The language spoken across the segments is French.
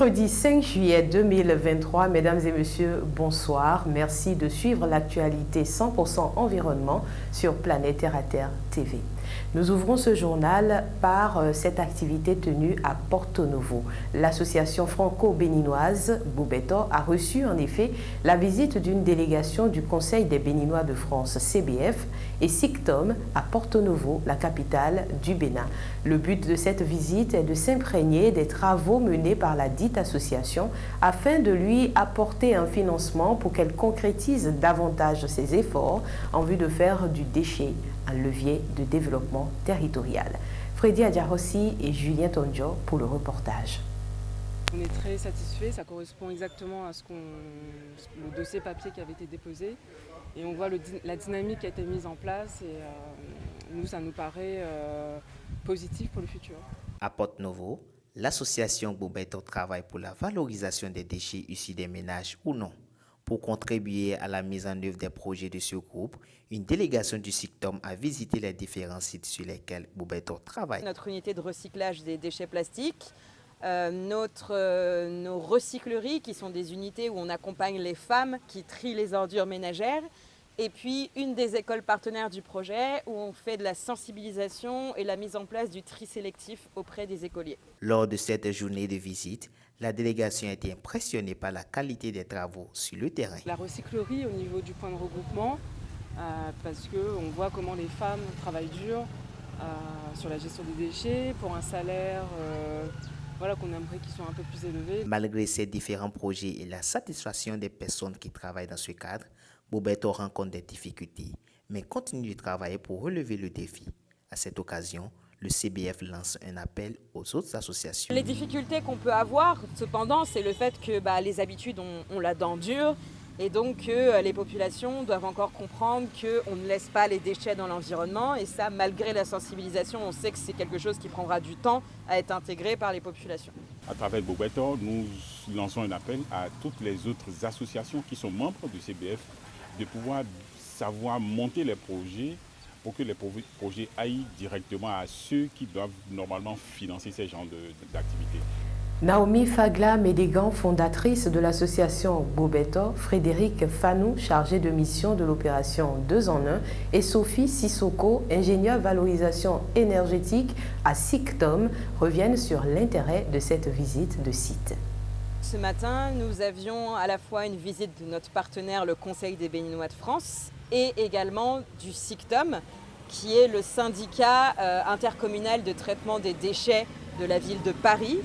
Mercredi 5 juillet 2023, mesdames et messieurs, bonsoir. Merci de suivre l'actualité 100% environnement sur Planète Terre à Terre TV. Nous ouvrons ce journal par cette activité tenue à Porto Novo. L'association franco-béninoise Boubeto a reçu en effet la visite d'une délégation du Conseil des Béninois de France, CBF, et SICTOM à Porto Novo, la capitale du Bénin. Le but de cette visite est de s'imprégner des travaux menés par la dite association afin de lui apporter un financement pour qu'elle concrétise davantage ses efforts en vue de faire du déchet un levier de développement territorial. Freddy Adjarossi et Julien Tonjo pour le reportage. On est très satisfait, ça correspond exactement à le dossier papier qui avait été déposé et on voit la dynamique qui a été mise en place et nous, ça nous paraît positif pour le futur. À Porto Novo, l'association Boubeto travaille pour la valorisation des déchets issus des ménages ou non. Pour contribuer à la mise en œuvre des projets de ce groupe, une délégation du SICTOM a visité les différents sites sur lesquels Boubeto travaille. Notre unité de recyclage des déchets plastiques, nos recycleries qui sont des unités où on accompagne les femmes qui trient les ordures ménagères, et puis une des écoles partenaires du projet où on fait de la sensibilisation et la mise en place du tri sélectif auprès des écoliers. Lors de cette journée de visite, la délégation a été impressionnée par la qualité des travaux sur le terrain. La recyclerie au niveau du point de regroupement, parce qu'on voit comment les femmes travaillent dur sur la gestion des déchets pour un salaire qu'on aimerait qu'il soit un peu plus élevé. Malgré ces différents projets et la satisfaction des personnes qui travaillent dans ce cadre, Boubeto rencontre des difficultés, mais continue de travailler pour relever le défi. À cette occasion, le CBF lance un appel aux autres associations. Les difficultés qu'on peut avoir, cependant, c'est le fait que les habitudes ont la dent dure et donc que les populations doivent encore comprendre qu'on ne laisse pas les déchets dans l'environnement. Et ça, malgré la sensibilisation, on sait que c'est quelque chose qui prendra du temps à être intégré par les populations. À travers Boubeto, nous lançons un appel à toutes les autres associations qui sont membres du CBF de pouvoir savoir monter les projets pour que les projets aillent directement à ceux qui doivent normalement financer ces genres d'activités. Naomi Fagla-Médégan, fondatrice de l'association Boubeto, Frédéric Fanou, chargé de mission de l'opération 2 en 1, et Sophie Sissoko, ingénieure valorisation énergétique à SICTOM, reviennent sur l'intérêt de cette visite de site. Ce matin, nous avions à la fois une visite de notre partenaire, le Conseil des Béninois de France, et également du SICTOM, qui est le syndicat intercommunal de traitement des déchets de la ville de Paris,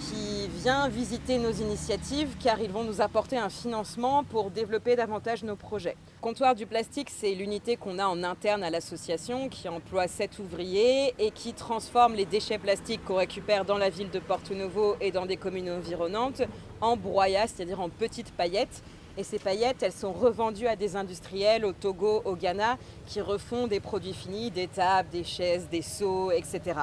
qui vient visiter nos initiatives car ils vont nous apporter un financement pour développer davantage nos projets. Comptoir du plastique, c'est l'unité qu'on a en interne à l'association qui emploie 7 ouvriers et qui transforme les déchets plastiques qu'on récupère dans la ville de Porto Novo et dans des communes environnantes en broyats, c'est-à-dire en petites paillettes. Et ces paillettes, elles sont revendues à des industriels au Togo, au Ghana, qui refont des produits finis, des tables, des chaises, des seaux, etc.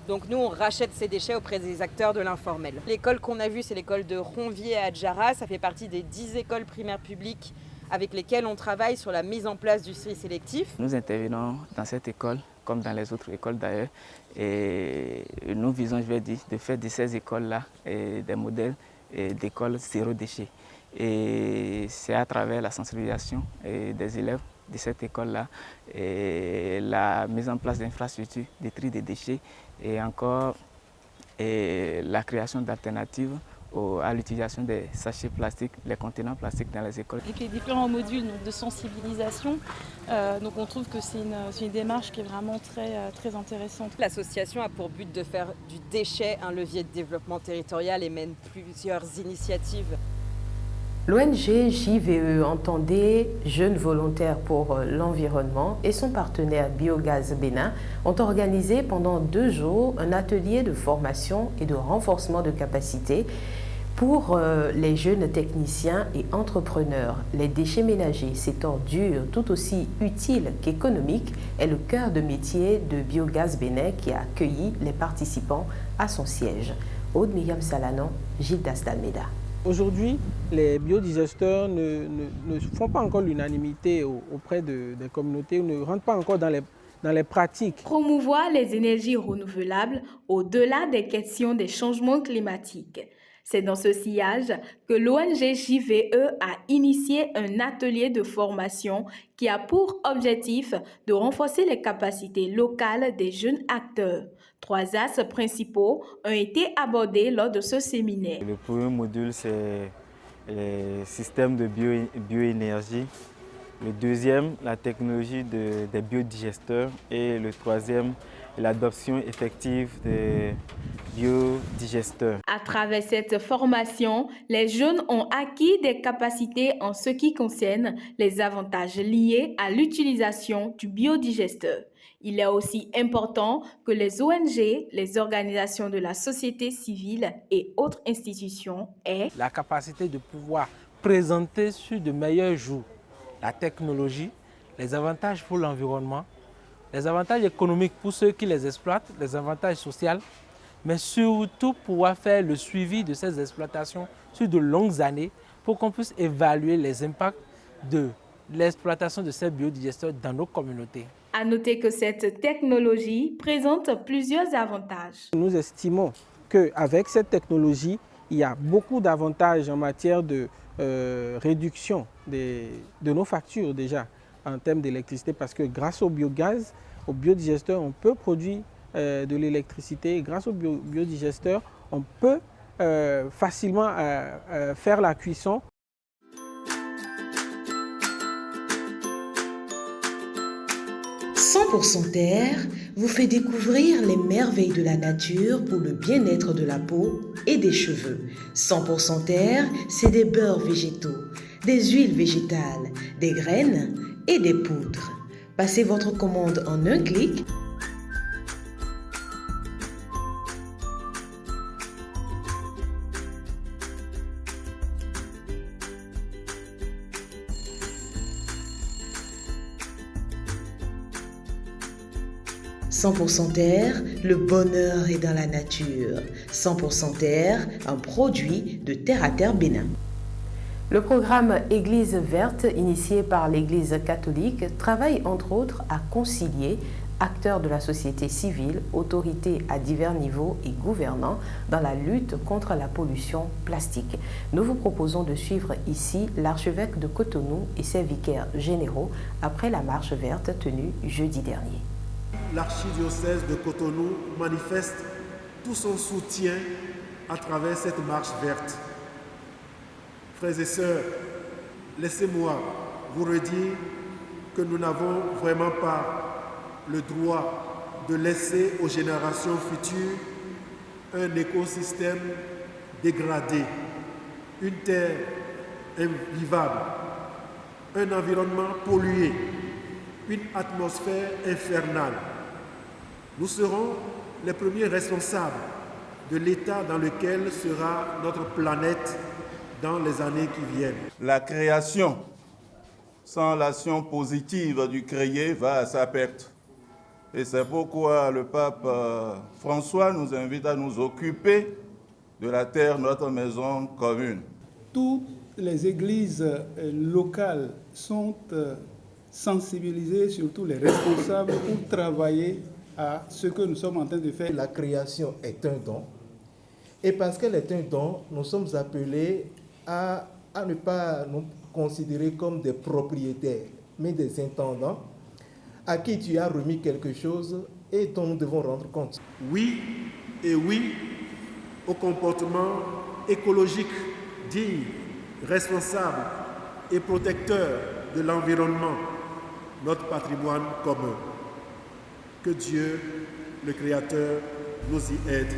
Donc nous, on rachète ces déchets auprès des acteurs de l'informel. L'école qu'on a vue, c'est l'école de Ronvier à Adjara. Ça fait partie des 10 écoles primaires publiques avec lesquelles on travaille sur la mise en place du tri sélectif. Nous intervenons dans cette école, comme dans les autres écoles d'ailleurs, et nous visons, de faire de ces écoles-là des modèles d'écoles zéro déchet. Et c'est à travers la sensibilisation des élèves de cette école-là, la mise en place d'infrastructures de tri des déchets et encore la création d'alternatives à l'utilisation des sachets plastiques, les contenants plastiques dans les écoles. Avec les différents modules de sensibilisation, donc on trouve que c'est une démarche qui est vraiment très intéressante. L'association a pour but de faire du déchet un levier de développement territorial et mène plusieurs initiatives. L'ONG JVE Entendez, Jeunes volontaires pour l'environnement, et son partenaire Biogaz Bénin ont organisé pendant 2 jours un atelier de formation et de renforcement de capacité pour les jeunes techniciens et entrepreneurs. Les déchets ménagers, cette ordure tout aussi utile qu'économique, est le cœur de métier de Biogaz Bénin qui a accueilli les participants à son siège. Aude Myriam Salanon, Gilles Dastalmeda. Aujourd'hui, les biodigesteurs ne font pas encore l'unanimité auprès des communautés, ou ne rentrent pas encore dans les pratiques. Promouvoir les énergies renouvelables au-delà des questions des changements climatiques. C'est dans ce sillage que l'ONG JVE a initié un atelier de formation qui a pour objectif de renforcer les capacités locales des jeunes acteurs. 3 axes principaux ont été abordés lors de ce séminaire. Le premier module, c'est les systèmes de bioénergie. Le deuxième, la technologie des biodigesteurs. Et le troisième, l'adoption effective des biodigesteurs. À travers cette formation, les jeunes ont acquis des capacités en ce qui concerne les avantages liés à l'utilisation du biodigesteur. Il est aussi important que les ONG, les organisations de la société civile et autres institutions aient la capacité de pouvoir présenter sur de meilleurs jours la technologie, les avantages pour l'environnement, les avantages économiques pour ceux qui les exploitent, les avantages sociaux, mais surtout pouvoir faire le suivi de ces exploitations sur de longues années pour qu'on puisse évaluer les impacts de l'exploitation de ces biodigesteurs dans nos communautés. À noter que cette technologie présente plusieurs avantages. Nous estimons qu'avec cette technologie, il y a beaucoup d'avantages en matière de réduction de nos factures déjà en termes d'électricité parce que grâce au biogaz, au biodigesteur, on peut produire de l'électricité et grâce au biodigesteur, on peut facilement faire la cuisson. « 100% Terre » vous fait découvrir les merveilles de la nature pour le bien-être de la peau et des cheveux. 100% Terre, c'est des beurres végétaux, des huiles végétales, des graines et des poudres. Passez votre commande en un clic. « 100% Terre », le bonheur est dans la nature. 100% Terre, un produit de Terre à Terre Bénin. Le programme Église verte, initié par l'Église catholique, travaille entre autres à concilier acteurs de la société civile, autorités à divers niveaux et gouvernants dans la lutte contre la pollution plastique. Nous vous proposons de suivre ici l'archevêque de Cotonou et ses vicaires généraux après la marche verte tenue jeudi dernier. L'archidiocèse de Cotonou manifeste tout son soutien à travers cette marche verte. Frères et sœurs, laissez-moi vous redire que nous n'avons vraiment pas le droit de laisser aux générations futures un écosystème dégradé, une terre invivable, un environnement pollué, une atmosphère infernale. Nous serons les premiers responsables de l'état dans lequel sera notre planète dans les années qui viennent. La création, sans l'action positive du créé, va à sa perte. Et c'est pourquoi le pape François nous invite à nous occuper de la terre, notre maison commune. Toutes les églises locales sont sensibilisées, surtout les responsables, pour travailler à ce que nous sommes en train de faire. La création est un don. Et parce qu'elle est un don, nous sommes appelés à ne pas nous considérer comme des propriétaires, mais des intendants à qui tu as remis quelque chose et dont nous devons rendre compte. Oui et oui au comportement écologique digne, responsable et protecteur de l'environnement, notre patrimoine commun. Que Dieu, le Créateur, nous y aide.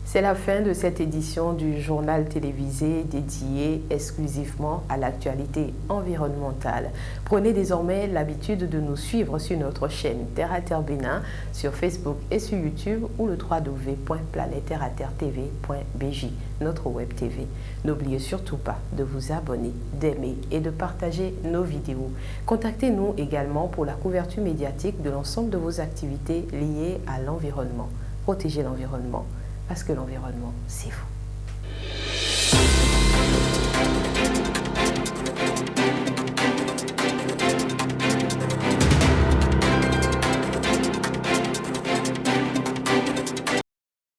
C'est la fin de cette édition du journal télévisé dédié exclusivement à l'actualité environnementale. Prenez désormais l'habitude de nous suivre sur notre chaîne Terre à Terre Bénin, sur Facebook et sur YouTube ou le www.planetterraterretv.bj, notre web TV. N'oubliez surtout pas de vous abonner, d'aimer et de partager nos vidéos. Contactez-nous également pour la couverture médiatique de l'ensemble de vos activités liées à l'environnement. Protégez l'environnement. Parce que l'environnement, c'est vous.